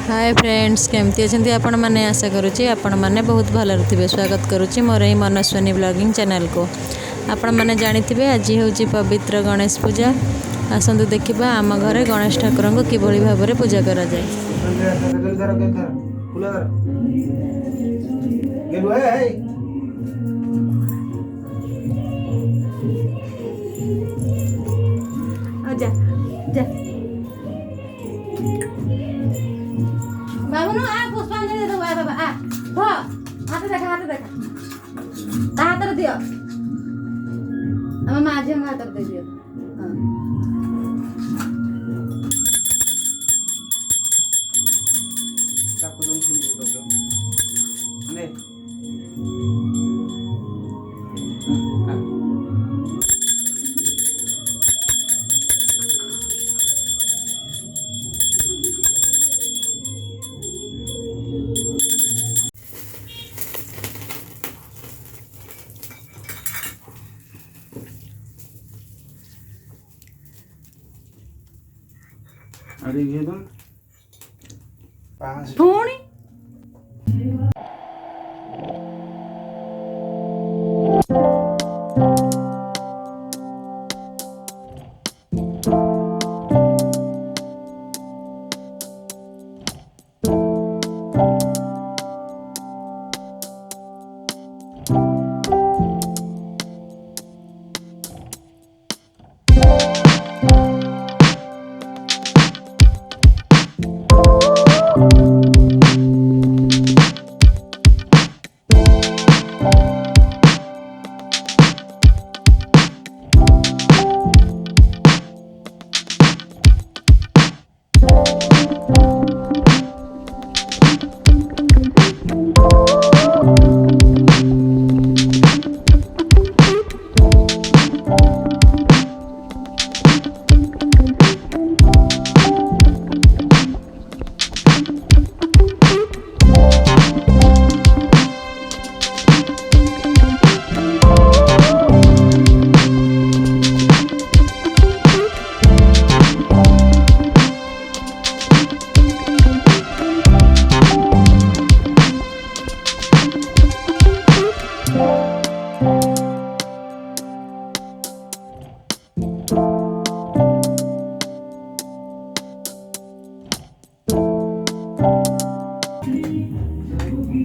Hi friends केमती अच्छे आपण मैंने आशा करुँची आपण मैंने बहुत भल थे। स्वागत करुँची मोर ये मनस्वनी ब्लॉगिंग चैनल को। आपण मैंने जानिथिबे आज हूँ पवित्र गणेश पूजा। आसतु देखा आम घरे गणेश ठाकुर को किभली भाव में पूजा करा जाए। जा जा बाबू नो आ पुष्पांजलि दे दो बाबा आ धो हाथ देखा हाथ रे दियो हम माझे हाथ रे दे दियो चाकू दोन फिनिश करतो ने अरे ये तुम पास थोड़ी